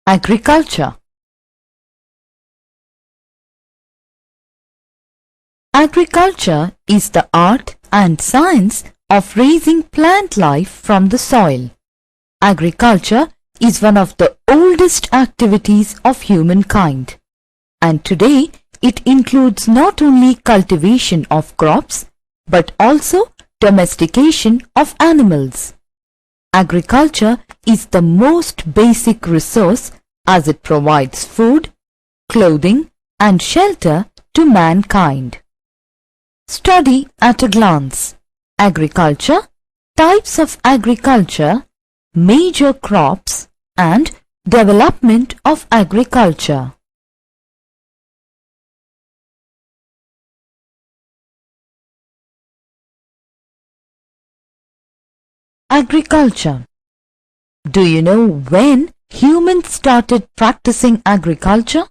Agriculture. Agriculture is the art and science of raising plant life from the soil. Agriculture is one of the oldest activities of humankind, and today it includes not only cultivation of crops but also domestication of animals. Agriculture is the most basic resource as it provides food, clothing and shelter to mankind. Study at a glance. Agriculture, types of agriculture, major crops and development of agriculture. Agriculture. Do you know when humans started practicing agriculture?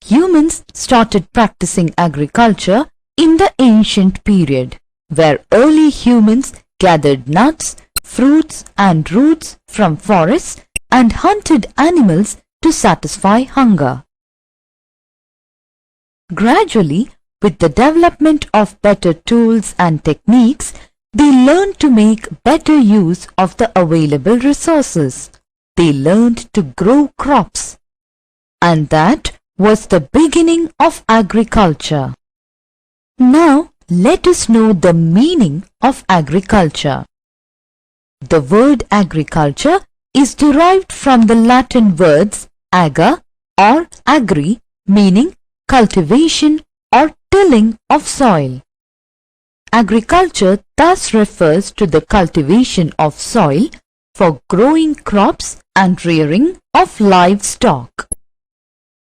Humans started practicing agriculture in the ancient period, where early humans gathered nuts, fruits and roots from forests and hunted animals to satisfy hunger. Gradually, with the development of better tools and techniques, they learned to make better use of the available resources. They learned to grow crops. And that was the beginning of agriculture. Now, let us know the meaning of agriculture. The word agriculture is derived from the Latin words ager or agri, meaning cultivation or tilling of soil. Agriculture thus refers to the cultivation of soil for growing crops and rearing of livestock.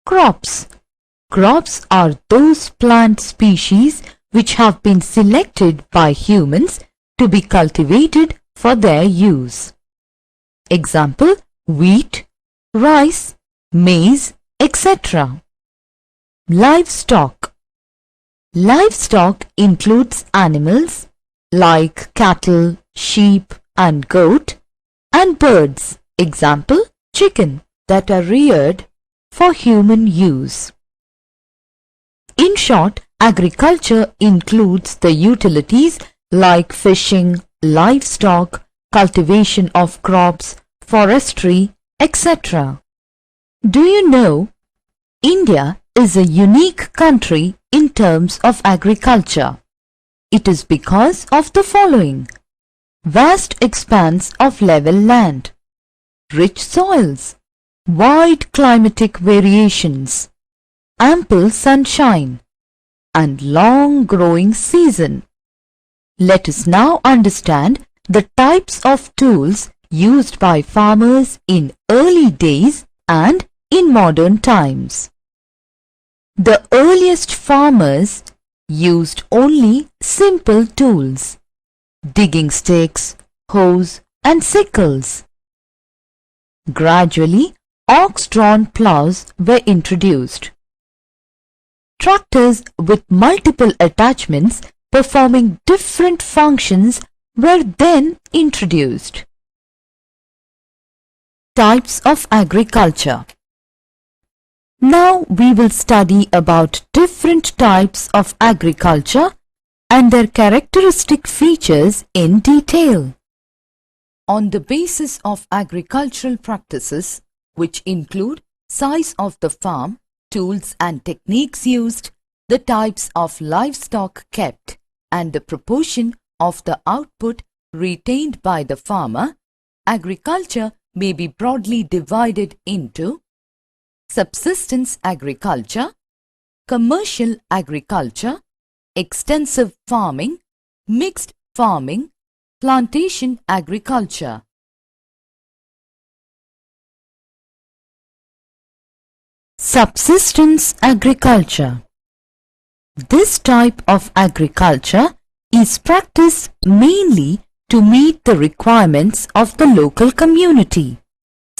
Crops. Crops are those plant species which have been selected by humans to be cultivated for their use. Example: wheat, rice, maize, etc. Livestock. Livestock includes animals like cattle, sheep and goat, and birds, example chicken, that are reared for human use. In short, agriculture includes the utilities like fishing, livestock, cultivation of crops, forestry, etc. Do you know, India is a unique country in terms of agriculture. It is because of the following: vast expanse of level land, rich soils, wide climatic variations, ample sunshine, and long growing season. Let us now understand the types of tools used by farmers in early days and in modern times. The earliest farmers used only simple tools: digging sticks, hoes and sickles. Gradually, ox-drawn plows were introduced. Tractors with multiple attachments performing different functions were then introduced. Types of agriculture. Now we will study about different types of agriculture and their characteristic features in detail. On the basis of agricultural practices, which include size of the farm, tools and techniques used, the types of livestock kept, and the proportion of the output retained by the farmer, agriculture may be broadly divided into subsistence agriculture, commercial agriculture, extensive farming, mixed farming, plantation agriculture. Subsistence agriculture. This type of agriculture is practiced mainly to meet the requirements of the local community.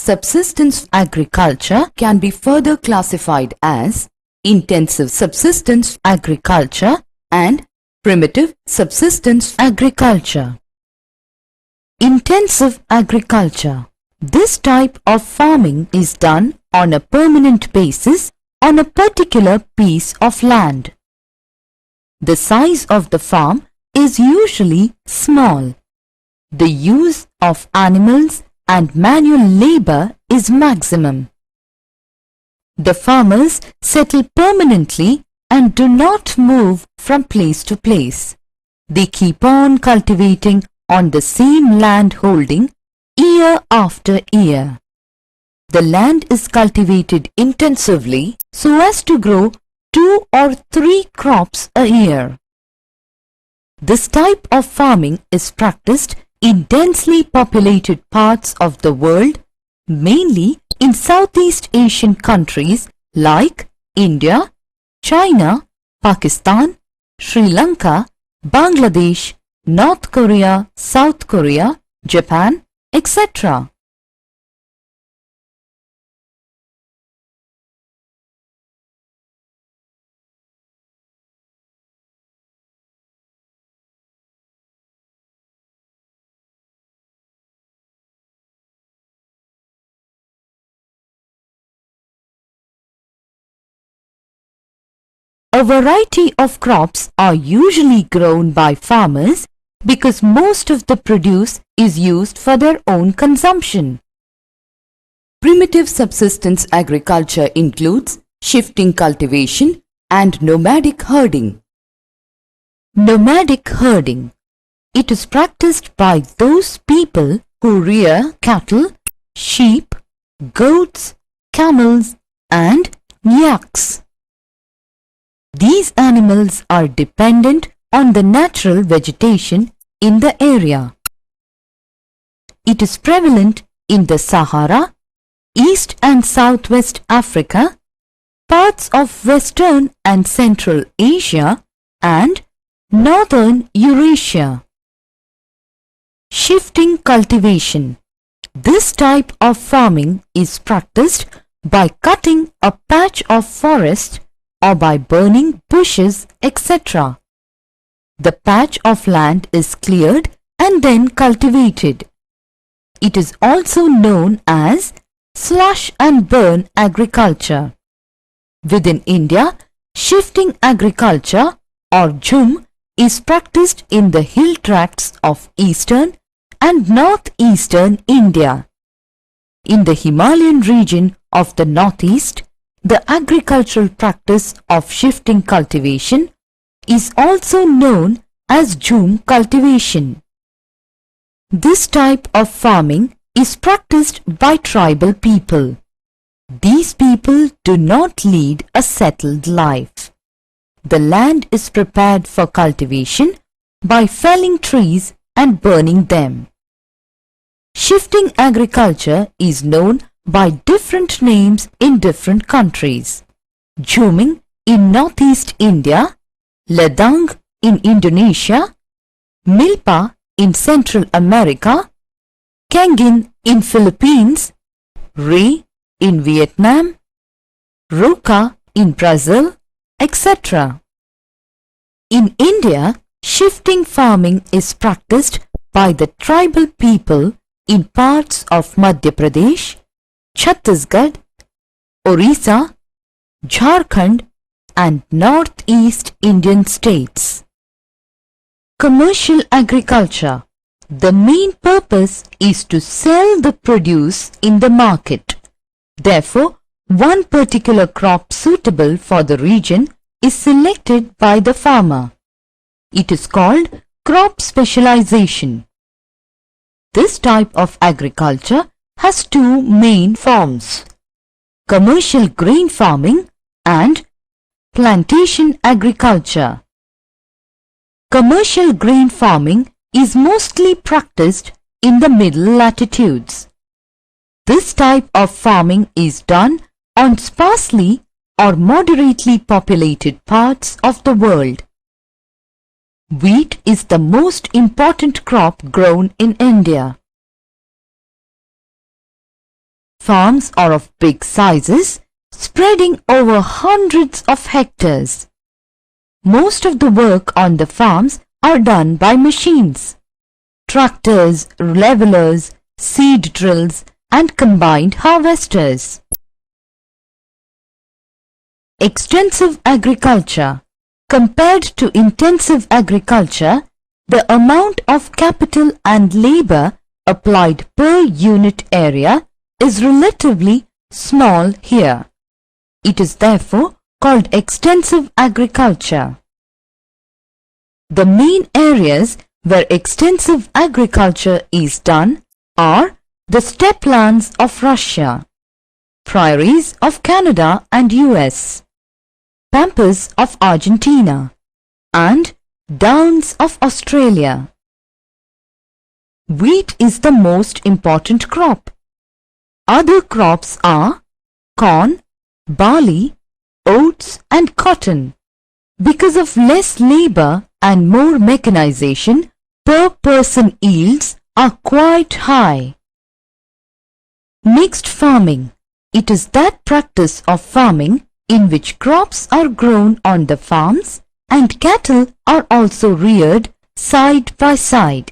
Subsistence agriculture can be further classified as intensive subsistence agriculture and primitive subsistence agriculture. Intensive agriculture. This type of farming is done on a permanent basis on a particular piece of land. The size of the farm is usually small. The use of animals and manual labor is maximum. The farmers settle permanently and do not move from place to place. They keep on cultivating on the same land holding year after year. The land is cultivated intensively so as to grow 2 or 3 crops a year. This type of farming is practiced in densely populated parts of the world, mainly in Southeast Asian countries like India, China, Pakistan, Sri Lanka, Bangladesh, North Korea, South Korea, Japan, etc. A variety of crops are usually grown by farmers because most of the produce is used for their own consumption. Primitive subsistence agriculture includes shifting cultivation and nomadic herding. Nomadic herding. It is practiced by those people who rear cattle, sheep, goats, camels, and yaks. These animals are dependent on the natural vegetation in the area. It is prevalent in the Sahara, East and Southwest Africa, parts of Western and Central Asia, and Northern Eurasia. Shifting cultivation. This type of farming is practiced by cutting a patch of forest or by burning bushes, etc. The patch of land is cleared and then cultivated. It is also known as slash and burn agriculture. Within India, shifting agriculture or jhum is practiced in the hill tracts of eastern and northeastern India. In the Himalayan region of the northeast, the agricultural practice of shifting cultivation is also known as jhum cultivation. This type of farming is practiced by tribal people. These people do not lead a settled life. The land is prepared for cultivation by felling trees and burning them. Shifting agriculture is known by different names in different countries. Jhuming in northeast India, Ladang in Indonesia, Milpa in Central America, Kengin in Philippines, Ray in Vietnam, Roca in Brazil, etc. In India, shifting farming is practiced by the tribal people in parts of Madhya Pradesh, Chhattisgarh, Orissa, Jharkhand and northeast Indian states. Commercial agriculture. The main purpose is to sell the produce in the market. Therefore, one particular crop suitable for the region is selected by the farmer. It is called crop specialization. This type of agriculture has two main forms: commercial grain farming and plantation agriculture. Commercial grain farming is mostly practiced in the middle latitudes. This type of farming is done on sparsely or moderately populated parts of the world. Wheat is the most important crop grown in India. Farms are of big sizes, spreading over hundreds of hectares. Most of the work on the farms are done by machines. Tractors, levelers, seed drills and combined harvesters. Extensive agriculture. Compared to intensive agriculture, the amount of capital and labor applied per unit area is relatively small here. It is therefore called extensive agriculture. The main areas where extensive agriculture is done are the steppe lands of Russia, prairies of Canada and US, pampas of Argentina, and downs of Australia. Wheat is the most important crop. Other crops are corn, barley, oats and cotton. Because of less labor and more mechanization, per person yields are quite high. Mixed farming. It is that practice of farming in which crops are grown on the farms and cattle are also reared side by side.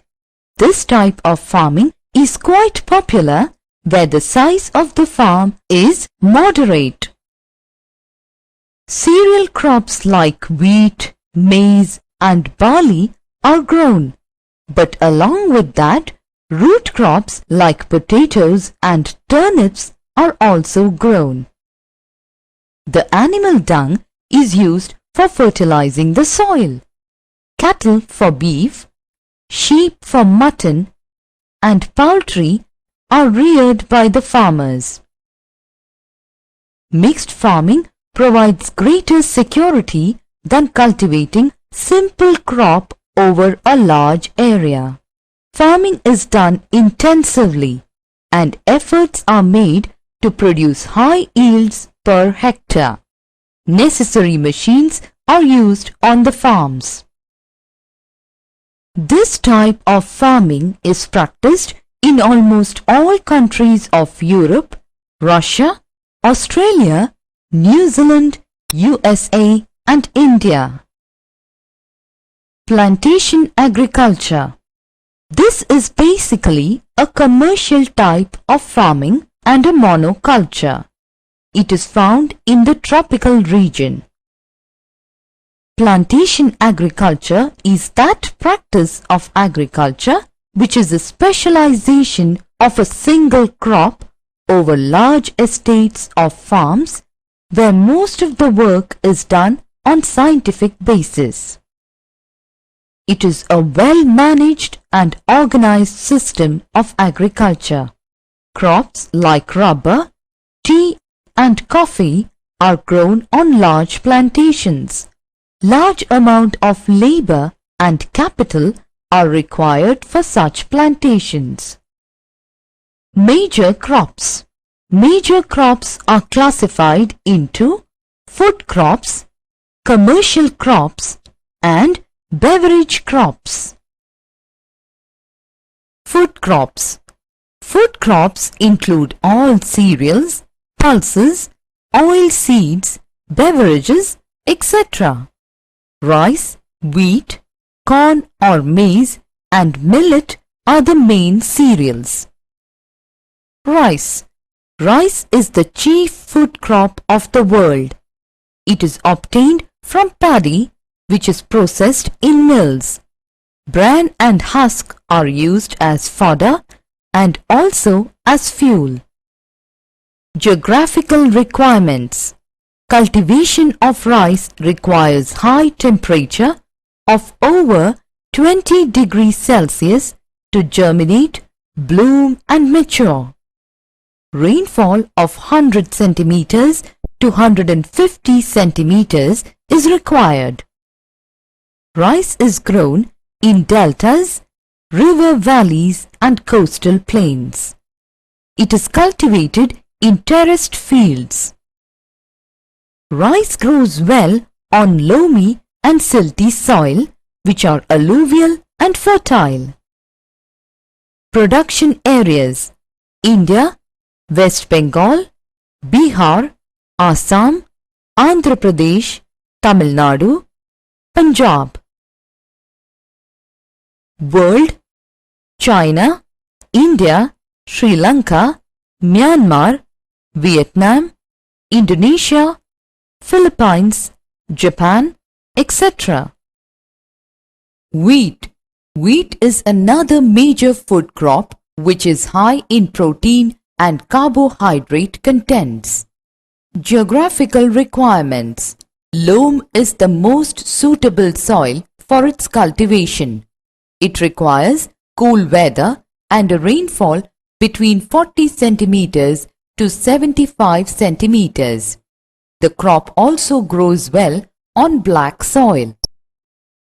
This type of farming is quite popular where the size of the farm is moderate. Cereal crops like wheat, maize and barley are grown, but along with that, root crops like potatoes and turnips are also grown. The animal dung is used for fertilizing the soil. Cattle for beef, sheep for mutton, and poultry are reared by the farmers. Mixed farming provides greater security than cultivating simple crop over a large area. Farming is done intensively and efforts are made to produce high yields per hectare. Necessary machines are used on the farms. This type of farming is practiced in almost all countries of Europe, Russia, Australia, New Zealand, USA and India. Plantation agriculture. This is basically a commercial type of farming and a monoculture. It is found in the tropical region. Plantation agriculture is that practice of agriculture which is a specialization of a single crop over large estates of farms where most of the work is done on scientific basis. It is a well-managed and organized system of agriculture. Crops like rubber, tea and coffee are grown on large plantations. Large amount of labor and capital are required for such plantations. Major crops. Major crops are classified into food crops, commercial crops and beverage crops. Food crops. Food crops include all cereals, pulses, oil seeds, beverages, etc. Rice, wheat, corn or maize and millet are the main cereals. Rice. Rice is the chief food crop of the world. It is obtained from paddy which is processed in mills. Bran and husk are used as fodder and also as fuel. Geographical requirements. Cultivation of rice requires high temperature of over 20 degrees Celsius to germinate, bloom and mature. Rainfall of 100 centimeters to 150 centimeters is required. Rice is grown in deltas, river valleys and coastal plains. It is cultivated in terraced fields. Rice grows well on loamy and silty soil which are alluvial and fertile. Production areas: India, West Bengal, Bihar, Assam, Andhra Pradesh, Tamil Nadu, Punjab. World: China, India, Sri Lanka, Myanmar, Vietnam, Indonesia, Philippines, Japan, etc. Wheat. Wheat is another major food crop which is high in protein and carbohydrate contents. Geographical requirements. Loam is the most suitable soil for its cultivation. It requires cool weather and a rainfall between 40 centimeters to 75 centimeters. The crop also grows well on black soil.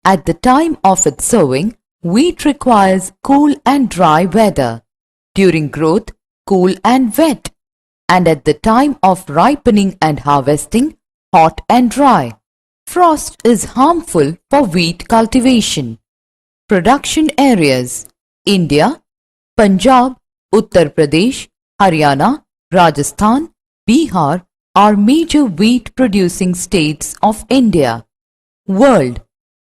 At the time of its sowing, wheat requires cool and dry weather. During growth, cool and wet. And at the time of ripening and harvesting, hot and dry. Frost is harmful for wheat cultivation. Production areas. India, Punjab, Uttar Pradesh, Haryana, Rajasthan, Bihar are major wheat producing states of India. World.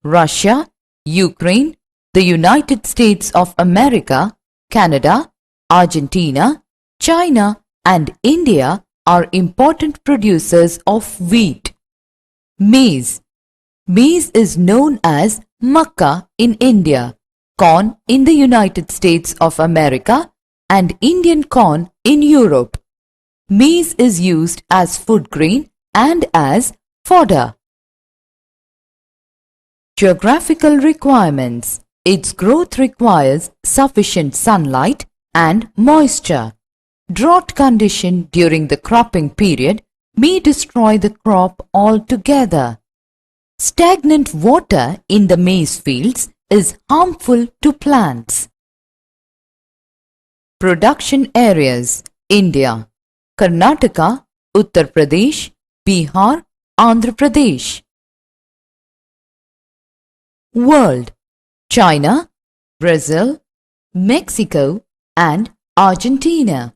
Russia, Ukraine, the United States of America, Canada, Argentina, China and India are important producers of wheat. Maize. Maize is known as Makka in India, corn in the United States of America and Indian corn in Europe. Maize is used as food grain and as fodder. Geographical requirements. Its growth requires sufficient sunlight and moisture. Drought condition during the cropping period may destroy the crop altogether. Stagnant water in the maize fields is harmful to plants. Production areas. India, Karnataka, Uttar Pradesh, Bihar, Andhra Pradesh. World. China, Brazil, Mexico and Argentina.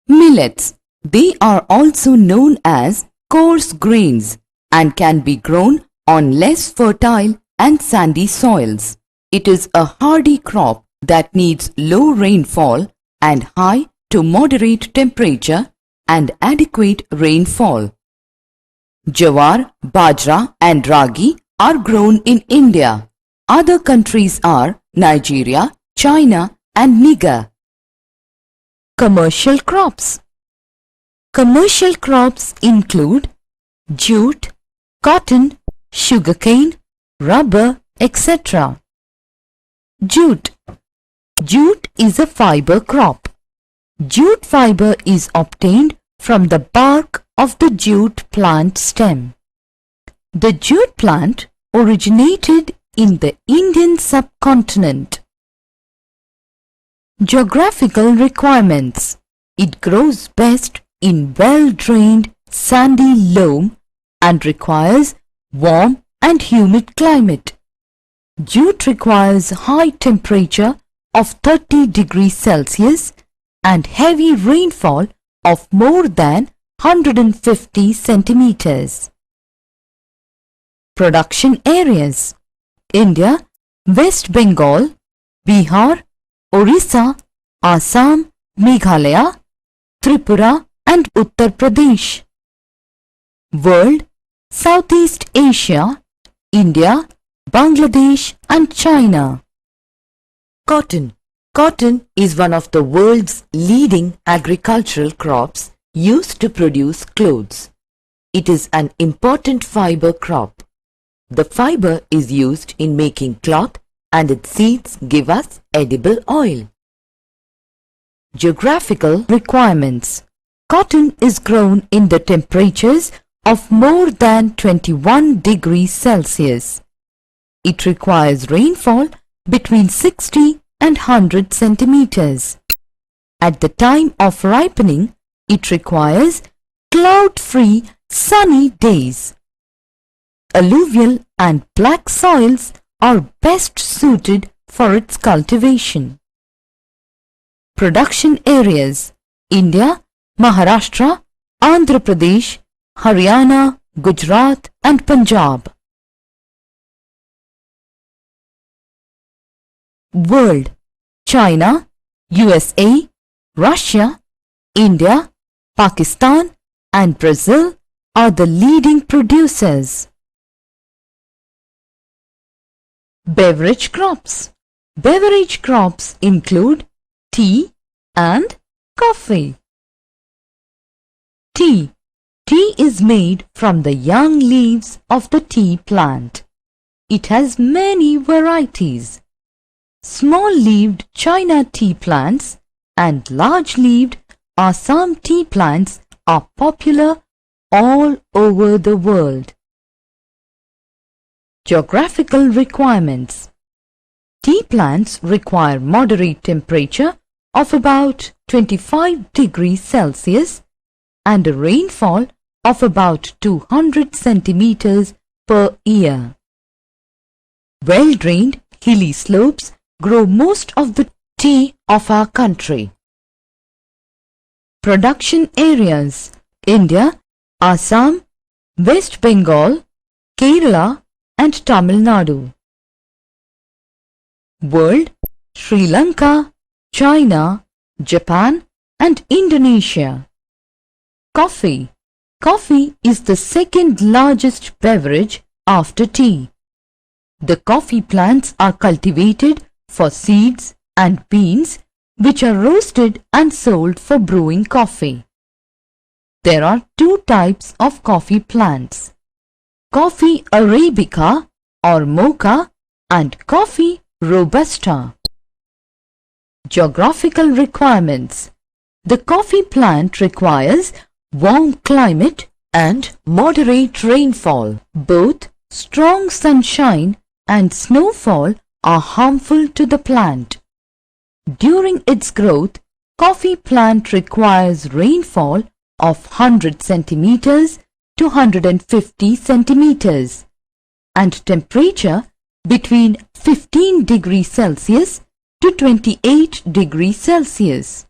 Millets. They are also known as coarse grains and can be grown on less fertile and sandy soils. It is a hardy crop that needs low rainfall and high to moderate temperature and adequate rainfall. Jawar, bajra and ragi are grown in India. Other countries are Nigeria, China and Niger. Commercial crops. Commercial crops include jute, cotton, sugarcane, rubber, etc. Jute. Jute is a fiber crop. Jute fiber is obtained from the bark of the jute plant stem. The jute plant originated in the Indian subcontinent. Geographical requirements. It grows best in well-drained sandy loam and requires warm and humid climate. Jute requires high temperature of 30 degrees Celsius and heavy rainfall of more than 150 centimeters. Production areas. India, West Bengal, Bihar, Orissa, Assam, Meghalaya, Tripura and Uttar Pradesh. World, Southeast Asia, India, Bangladesh and China. Cotton. Cotton is one of the world's leading agricultural crops used to produce clothes. It is an important fiber crop. The fiber is used in making cloth and its seeds give us edible oil. Geographical requirements. Cotton is grown in the temperatures of more than 21 degrees Celsius. It requires rainfall between 60 and 100 centimeters. At the time of ripening, it requires cloud-free sunny days. Alluvial and black soils are best suited for its cultivation. Production areas. India, Maharashtra, Andhra Pradesh, Haryana, Gujarat and Punjab. World. China, USA, Russia, India, Pakistan and Brazil are the leading producers. Beverage crops. Beverage crops include tea and coffee. Tea. Tea is made from the young leaves of the tea plant. It has many varieties. Small-leaved China tea plants and large-leaved Assam tea plants are popular all over the world. Geographical requirements. Tea plants require moderate temperature of about 25 degrees Celsius and a rainfall of about 200 centimeters per year. Well-drained, hilly slopes grow most of the tea of our country. Production areas: India, Assam, West Bengal, Kerala and Tamil Nadu. World: Sri Lanka, China, Japan and Indonesia. Coffee. Coffee is the second largest beverage after tea. The coffee plants are cultivated for seeds and beans, which are roasted and sold for brewing coffee. There are two types of coffee plants: coffee arabica or mocha and coffee robusta. Geographical requirements. The coffee plant requires warm climate and moderate rainfall. Both strong sunshine and snowfall are harmful to the plant. During its growth, coffee plant requires rainfall of 100 centimeters to 150 centimeters and temperature between 15 degrees Celsius to 28 degrees Celsius.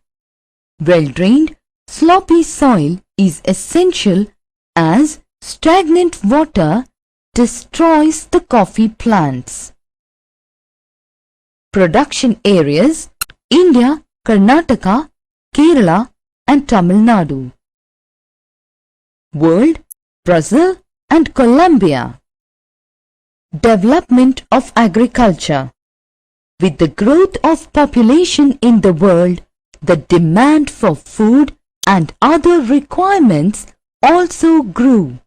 Well-drained, sloppy soil is essential as stagnant water destroys the coffee plants. Production areas: India, Karnataka, Kerala and Tamil Nadu. World: Brazil and Colombia. Development of agriculture. With the growth of population in the world, the demand for food and other requirements also grew.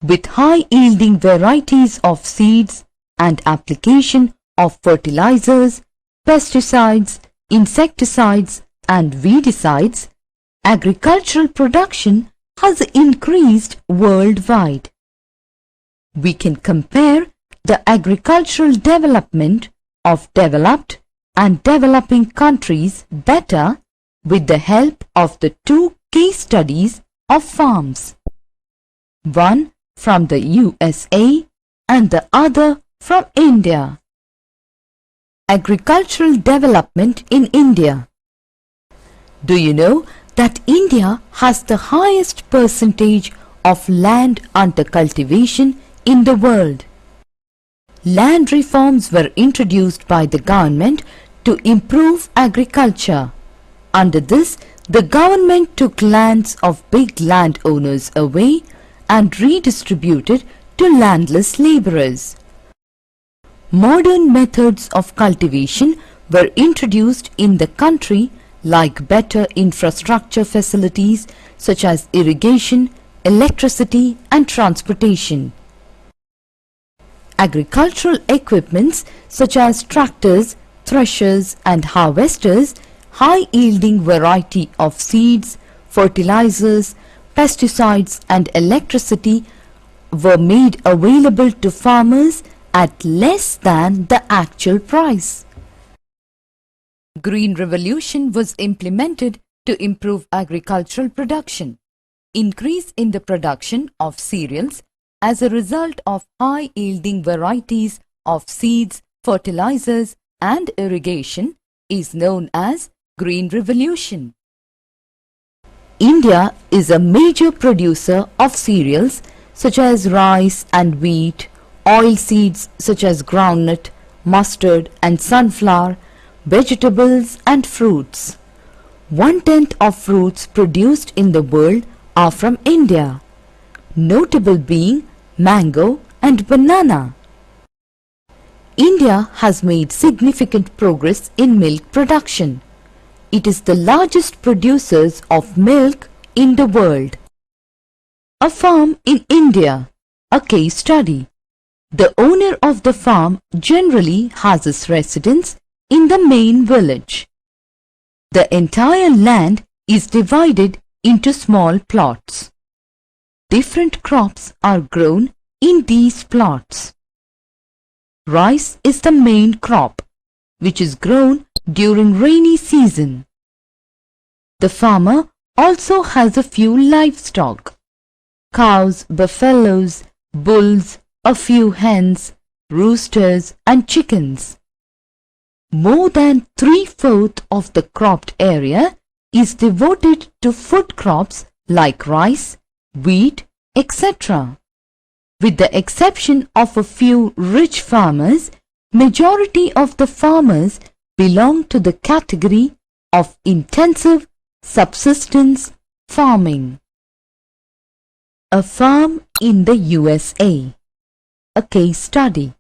With high-yielding varieties of seeds and application of fertilizers, pesticides, insecticides and weedicides, agricultural production has increased worldwide. We can compare the agricultural development of developed and developing countries better with the help of the two case studies of farms. One from the USA and the other from India. Agricultural development in India. Do you know that India has the highest percentage of land under cultivation in the world? Land reforms were introduced by the government to improve agriculture. Under this, the government took lands of big landowners away and redistributed to landless labourers. Modern methods of cultivation were introduced in the country, like better infrastructure facilities such as irrigation, electricity and transportation. Agricultural equipments such as tractors, threshers and harvesters, high-yielding variety of seeds, fertilizers, pesticides and electricity were made available to farmers at less than the actual price. Green Revolution was implemented to improve agricultural production. Increase in the production of cereals as a result of high-yielding varieties of seeds, fertilizers and irrigation is known as Green Revolution. India is a major producer of cereals such as rice and wheat, oilseeds such as groundnut, mustard and sunflower, vegetables and fruits. 1/10 of fruits produced in the world are from India, notable being mango and banana. India has made significant progress in milk production. It is the largest producer of milk in the world. A farm in India, a case study. The owner of the farm generally has his residence in the main village. The entire land is divided into small plots. Different crops are grown in these plots. Rice is the main crop, which is grown during rainy season. The farmer also has a few livestock: cows, buffaloes, bulls, a few hens, roosters and chickens. More than 3/4 of the cropped area is devoted to food crops like rice, wheat, etc. With the exception of a few rich farmers, majority of the farmers belong to the category of intensive subsistence farming. A farm in the USA, a case study.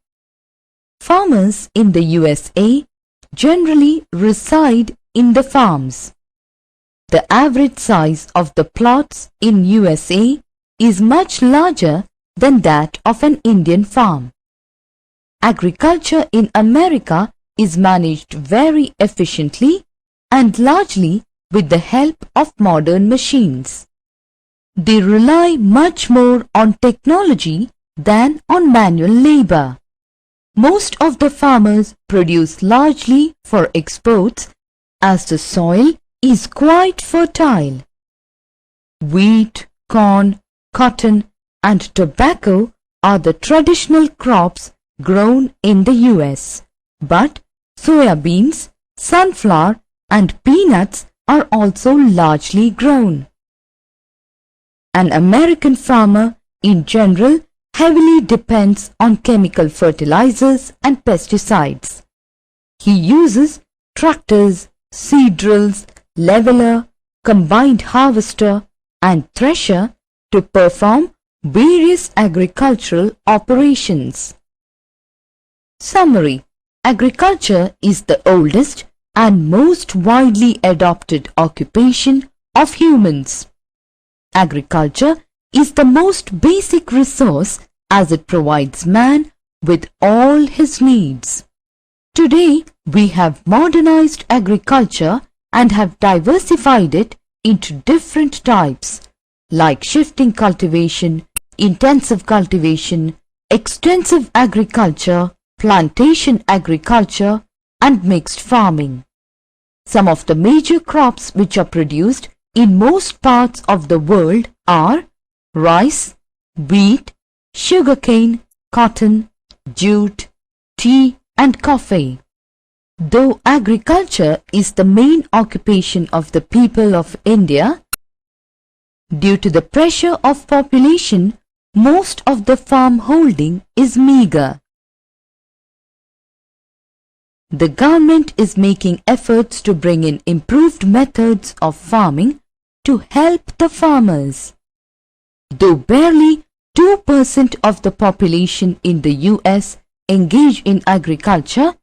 Farmers in the USA generally reside in the farms. The average size of the plots in USA is much larger than that of an Indian farm. Agriculture in America is managed very efficiently and largely with the help of modern machines. They rely much more on technology than on manual labor. Most of the farmers produce largely for exports as the soil is quite fertile. Wheat, corn, cotton and tobacco are the traditional crops grown in the US, but soya beans, sunflower and peanuts are also largely grown. An American farmer in general heavily depends on chemical fertilizers and pesticides. He uses tractors, seed drills, leveler, combined harvester and thresher to perform various agricultural operations. Summary: agriculture is the oldest and most widely adopted occupation of humans. Agriculture is the most basic resource as it provides man with all his needs. Today, we have modernized agriculture and have diversified it into different types like shifting cultivation, intensive cultivation, extensive agriculture, plantation agriculture, and mixed farming. Some of the major crops which are produced in most parts of the world are rice, wheat, sugarcane, cotton, jute, tea and coffee. Though agriculture is the main occupation of the people of India, due to the pressure of population, most of the farm holding is meager. The government is making efforts to bring in improved methods of farming to help the farmers. Though barely 2% of the population in the US engage in agriculture,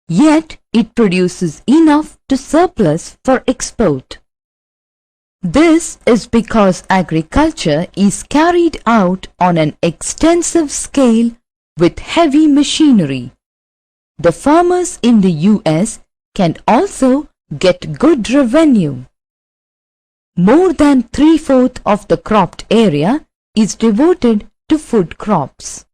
yet it produces enough to surplus for export. This is because agriculture is carried out on an extensive scale with heavy machinery. The farmers in the US can also get good revenue. More than 3/4 of the cropped area is devoted to food crops.